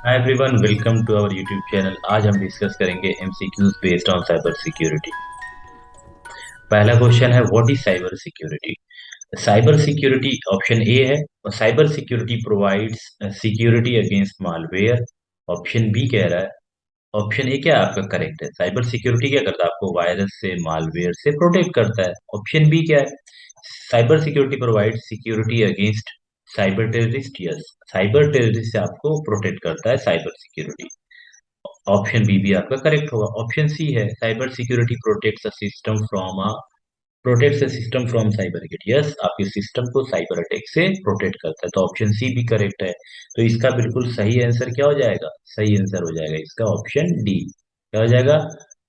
Hi everyone, welcome to our YouTube channel. आज हम discuss करेंगे MCQs based on cyber security. पहला question है, what is cyber security? Cyber security option A है, cyber security provides security against malware. Option B कह रहा है, option A क्या है आपका करेक्ट है, साइबर सिक्योरिटी क्या करता है, आपको वायरस से मालवेयर से प्रोटेक्ट करता है। ऑप्शन बी क्या है, cyber security provide security against cyber terrorist. Yes, cyber terrorist से आपको प्रोटेक्ट करता है साइबर सिक्योरिटी। ऑप्शन बी भी आपका करेक्ट होगा। ऑप्शन सी है, cyber security protects a system from cyber attack. Yes, आपके सिस्टम को साइबर अटैक से प्रोटेक्ट करता है, तो ऑप्शन सी भी करेक्ट है। तो इसका बिल्कुल सही आंसर क्या हो जाएगा, सही आंसर हो जाएगा इसका ऑप्शन डी। क्या हो जाएगा,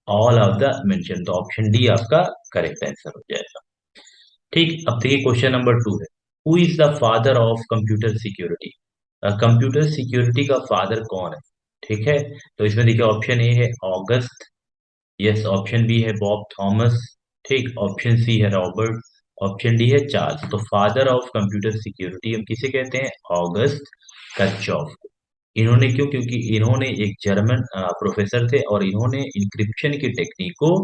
ऑल ऑफ द मेंशन। तो ऑप्शन डी आपका करेक्ट आंसर हो जाएगा। ठीक, अब देखिए क्वेश्चन नंबर टू है, who is the father of computer security? Computer security का फादर कौन है? ठीक है, तो इसमें देखिए ऑप्शन ए है ऑगस्ट। यस, ऑप्शन बी है बॉब थॉमस। ठीक, ऑप्शन सी है रॉबर्ट। ऑप्शन डी है चार्ल्स। तो फादर ऑफ कंप्यूटर सिक्योरिटी हम किसे कहते हैं, ऑगस्ट कच्चॉफ। इन्होंने क्यों, क्योंकि इन्होंने एक जर्मन प्रोफेसर थे और इन्होंने इंक्रिप्शन की टेक्निक को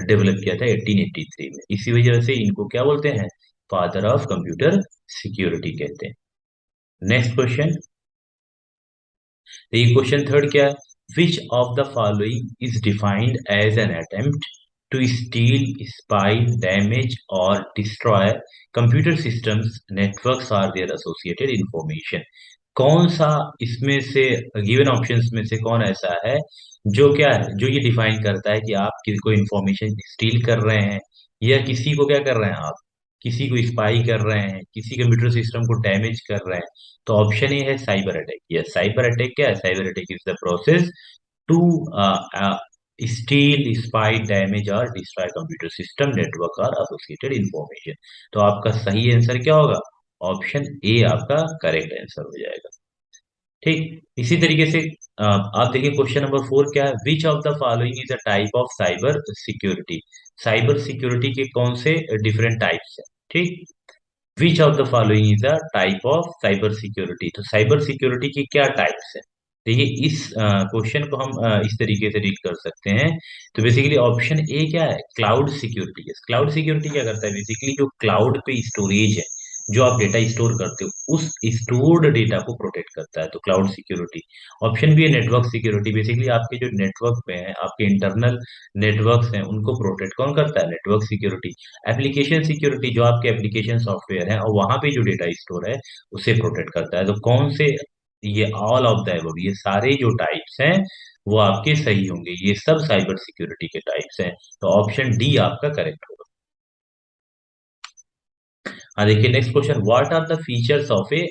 डेवलप किया था 1883 में। इसी वजह से इनको क्या बोलते हैं, फादर ऑफ कंप्यूटर सिक्योरिटी कहते हैं। नेक्स्ट क्वेश्चन, ये क्वेश्चन थर्ड क्या है, which of the following is defined as an attempt to steal, spy, damage और डिस्ट्रॉय कंप्यूटर सिस्टम्स, नेटवर्क्स और देयर एसोसिएटेड इंफॉर्मेशन? कौन सा इसमें से गिवन ऑप्शंस में से कौन ऐसा है जो क्या है, जो ये डिफाइन करता है कि आप किसी को इंफॉर्मेशन स्टील कर रहे हैं या किसी को क्या कर रहे हैं, आप किसी को स्पाई कर रहे हैं, किसी कंप्यूटर सिस्टम को डैमेज कर रहे हैं? तो ऑप्शन ए है cyber attack. Yes, cyber attack क्या है, cyber attack is the process to steal, spy, damage और डिस्ट्रॉय कंप्यूटर सिस्टम, नेटवर्क और एसोसिएटेड इंफॉर्मेशन। तो आपका सही आंसर क्या होगा, ऑप्शन ए आपका करेक्ट आंसर हो जाएगा। ठीक, इसी तरीके से आप देखिए क्वेश्चन नंबर फोर क्या है, which of the following is a type of cyber security? Cyber security के कौन से डिफरेंट टाइप्स हैं? ठीक, विच of the following is a type of cyber security? तो साइबर सिक्योरिटी की क्या टाइप्स है? देखिए इस क्वेश्चन को हम इस तरीके से रीड कर सकते हैं। तो बेसिकली ऑप्शन ए क्या है, क्लाउड सिक्योरिटी। क्लाउड सिक्योरिटी क्या करता है, बेसिकली जो क्लाउड पे स्टोरेज है, जो आप डेटा स्टोर करते हो उस स्टोर्ड डेटा को प्रोटेक्ट करता है, तो क्लाउड सिक्योरिटी। ऑप्शन बी है नेटवर्क सिक्योरिटी। बेसिकली आपके जो नेटवर्क पे है, आपके इंटरनल नेटवर्क्स हैं, उनको प्रोटेक्ट कौन करता है, नेटवर्क सिक्योरिटी। एप्लीकेशन सिक्योरिटी, जो आपके एप्लीकेशन सॉफ्टवेयर है और वहां पे जो डेटा स्टोर है उसे प्रोटेक्ट करता है। तो कौन से, ये ऑल ऑफ द अबव, ये सारे जो टाइप्स हैं वो आपके सही होंगे, ये सब साइबर सिक्योरिटी के टाइप्स हैं। तो ऑप्शन डी आपका करेक्ट होगा। हाँ देखिए next question, what are the features of a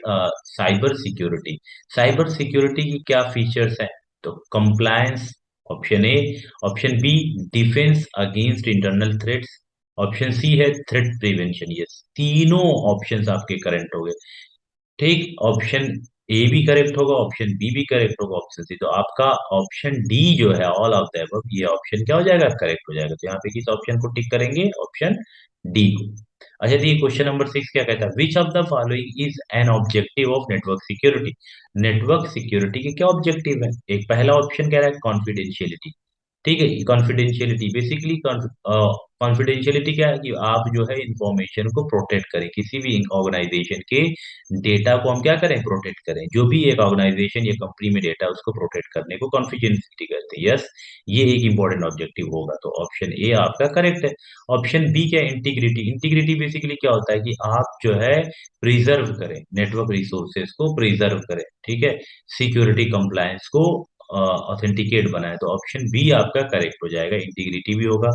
cyber security? Cyber security की क्या फीचर्स हैं? तो compliance, option A. Option B, defence against internal threats. Option C है थ्रेट प्रिवेंशन। ये तीनों ऑप्शंस आपके करेक्ट हो गए। ठीक, ऑप्शन ए भी करेक्ट होगा, ऑप्शन बी भी करेक्ट होगा, ऑप्शन सी। तो आपका ऑप्शन डी जो है, ऑल ऑफ द अबव, ये ऑप्शन क्या हो जाएगा, करेक्ट हो जाएगा। तो यहाँ पे किस ऑप्शन को टिक करेंगे, ऑप्शन डी को। अच्छा, तो ये क्वेश्चन नंबर सिक्स क्या कहता है, which of the following is an objective of network security? Network security के क्या ऑब्जेक्टिव है? एक पहला ऑप्शन कह रहा है कॉन्फिडेंशियलिटी। ठीक है, कॉन्फिडेंशियलिटी बेसिकली, कॉन्फिडेंशियलिटी क्या है कि आप जो है इंफॉर्मेशन को प्रोटेक्ट करें, किसी भी ऑर्गेनाइजेशन के डेटा को हम क्या करें, प्रोटेक्ट करें। जो भी एक ऑर्गेनाइजेशन या कंपनी में डेटा है उसको प्रोटेक्ट करने को कॉन्फिडेंशियलिटी कहते हैं। यस, ये एक इंपॉर्टेंट ऑब्जेक्टिव होगा, तो ऑप्शन ए आपका करेक्ट है। ऑप्शन बी क्या है, इंटीग्रिटी। इंटीग्रिटी बेसिकली क्या होता है कि आप जो है प्रिजर्व करें, नेटवर्क रिसोर्सेज को प्रिजर्व करें, ठीक है, सिक्योरिटी कंप्लायंस को ऑथेंटिकेट बनाए। तो ऑप्शन बी आपका करेक्ट हो जाएगा, इंटीग्रिटी भी होगा।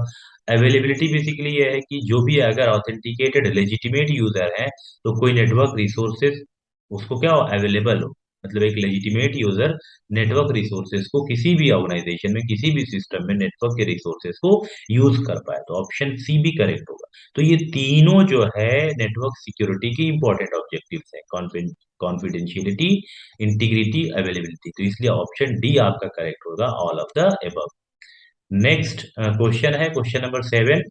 अवेलेबिलिटी बेसिकली ये है कि जो भी अगर ऑथेंटिकेटेड लेजिटिमेट यूजर है तो कोई नेटवर्क रिसोर्सेज उसको क्या हो, अवेलेबल हो। मतलब एक लेजिटिमेट यूजर नेटवर्क रिसोर्सेज को किसी भी ऑर्गेनाइजेशन में, किसी भी सिस्टम में नेटवर्क के रिसोर्सेज को यूज कर पाए, तो ऑप्शन सी भी करेक्ट होगा। तो ये तीनों जो है नेटवर्क सिक्योरिटी की इंपॉर्टेंट ऑब्जेक्टिव्स है, कॉन्फिडेंशियलिटी, इंटीग्रिटी, अवेलेबिलिटी। तो इसलिए ऑप्शन डी आपका करेक्ट होगा, all of the above. Next question है question number seven,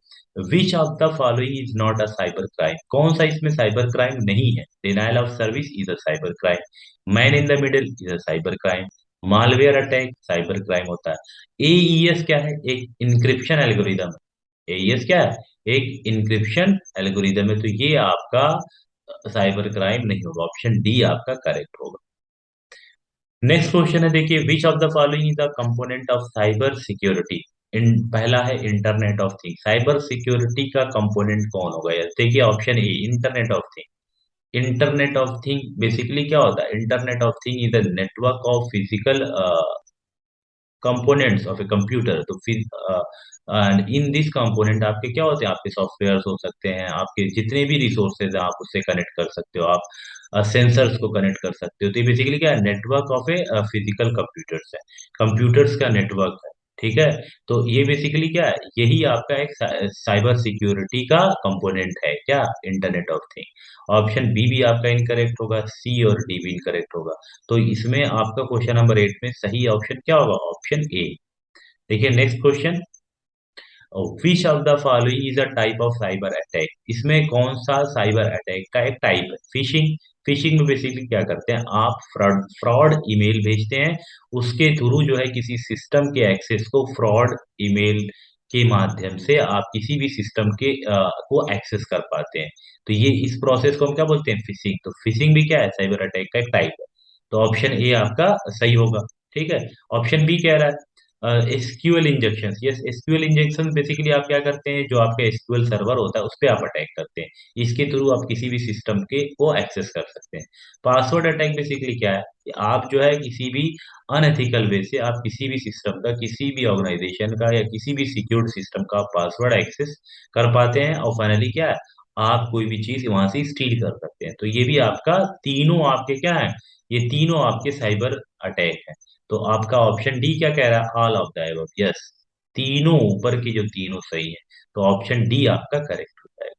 which of the following is not a cyber crime? कौन सा इसमें साइबर क्राइम नहीं है? Denial of service is a cyber crime, man in the middle is a cyber crime, malware attack cyber crime होता है। AES क्या है? एक इंक्रिप्शन एल्गोरिदम है। एईएस क्या है? एक इंक्रिप्शन एल्गोरिदम है। तो ये आपका साइबर क्राइम नहीं होगा, ऑप्शन डी आपका करेक्ट होगा। नेक्स्ट क्वेश्चन है, देखिए which of the following is the component of cyber security. इन पहला है internet of thing, cyber security का कंपोनेंट कौन होगा? यार देखिए option A internet of thing. Internet of thing basically क्या होता है? Internet of thing is the network of physical components of a computer. तो फिर एंड इन दिस कंपोनेंट आपके क्या होते हैं? आपके सॉफ्टवेयर हो सकते हैं, आपके जितने भी रिसोर्सेज हैं आप उससे कनेक्ट कर सकते हो, आप सेंसर्स को कनेक्ट कर सकते हो। तो ये बेसिकली क्या है? Network of a physical computers है, कंप्यूटर्स का नेटवर्क है। ठीक है, तो ये बेसिकली क्या है? यही आपका एक साइबर सिक्योरिटी का कंपोनेंट है, क्या? Internet of thing. Option B भी आपका इनकरेक्ट होगा, सी और डी भी इनकरेक्ट होगा। तो इसमें आपका क्वेश्चन नंबर 8 में सही ऑप्शन क्या होगा? Option A. देखिए next question, which of the following is a type of cyber attack. इसमें कौन सा साइबर अटैक का एक टाइप है? फिशिंग। फिशिंग में बेसिकली क्या करते हैं? आप फ्रॉड फ्रॉड ईमेल भेजते हैं, उसके थ्रू जो है किसी सिस्टम के एक्सेस को फ्रॉड ईमेल के माध्यम से आप किसी भी सिस्टम के को एक्सेस कर पाते हैं। तो ये इस प्रोसेस को हम क्या बोलते हैं? फिशिंग। तो फिशिंग भी क्या है? साइबर अटैक का एक टाइप है। तो ऑप्शन ए आपका सही होगा। ठीक है, ऑप्शन बी कह रहा है SQL injection. Yes, SQL injection basically आप क्या करते हैं? जो आपका एसक्यूएल सर्वर होता है उस पर आप अटैक करते हैं, इसके थ्रू आप किसी भी सिस्टम के को एक्सेस कर सकते हैं। पासवर्ड अटैक बेसिकली क्या है? कि आप जो है किसी भी अनएथिकल वे से आप किसी भी सिस्टम का, किसी भी ऑर्गेनाइजेशन का या किसी भी सिक्योर्ड सिस्टम का पासवर्ड एक्सेस कर पाते हैं, और फाइनली क्या है? आप कोई भी चीज वहां से स्टील कर सकते हैं। तो ये भी आपका तीनों आपके क्या है? ये तीनों आपके साइबर अटैक है। तो आपका ऑप्शन डी क्या कह रहा है? All of the above. Yes, तीनों ऊपर की जो तीनों सही है। तो ऑप्शन डी आपका करेक्ट हो जाएगा।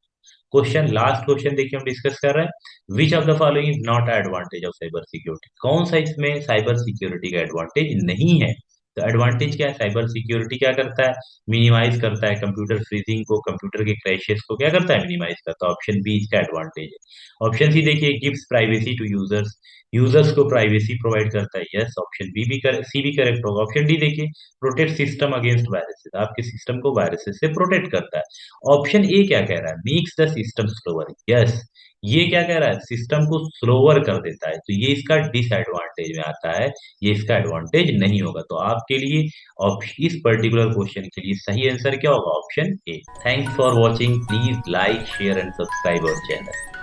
क्वेश्चन, लास्ट क्वेश्चन देखिए हम डिस्कस कर रहे हैं, विच of the following is not advantage of cyber security. कौन सा इसमें साइबर सिक्योरिटी का एडवांटेज नहीं है? तो एडवांटेज क्या है? साइबर सिक्योरिटी क्या करता है? मिनिमाइज करता है कंप्यूटर फ्रीजिंग को, कंप्यूटर के क्रैशेस को क्या करता है? मिनिमाइज करता है। ऑप्शन बी इसका एडवांटेज है। ऑप्शन सी देखिए, gives privacy to users, users को प्राइवेसी प्रोवाइड करता है। यस, ऑप्शन बी भी सी भी करेक्ट होगा। ऑप्शन डी देखिए, प्रोटेक्ट सिस्टम अगेंस्ट वायरसेस, आपके सिस्टम को वायरसेस से प्रोटेक्ट करता है। ऑप्शन ए क्या कह रहा है? Makes the system slower. Yes, ये क्या कह रहा है? सिस्टम को स्लोअर कर देता है। तो ये इसका डिसएडवांटेज में आता है, ये इसका एडवांटेज नहीं होगा। तो आपके लिए इस पर्टिकुलर क्वेश्चन के लिए सही आंसर क्या होगा? Option A. Thanks for watching, please like share and subscribe our channel.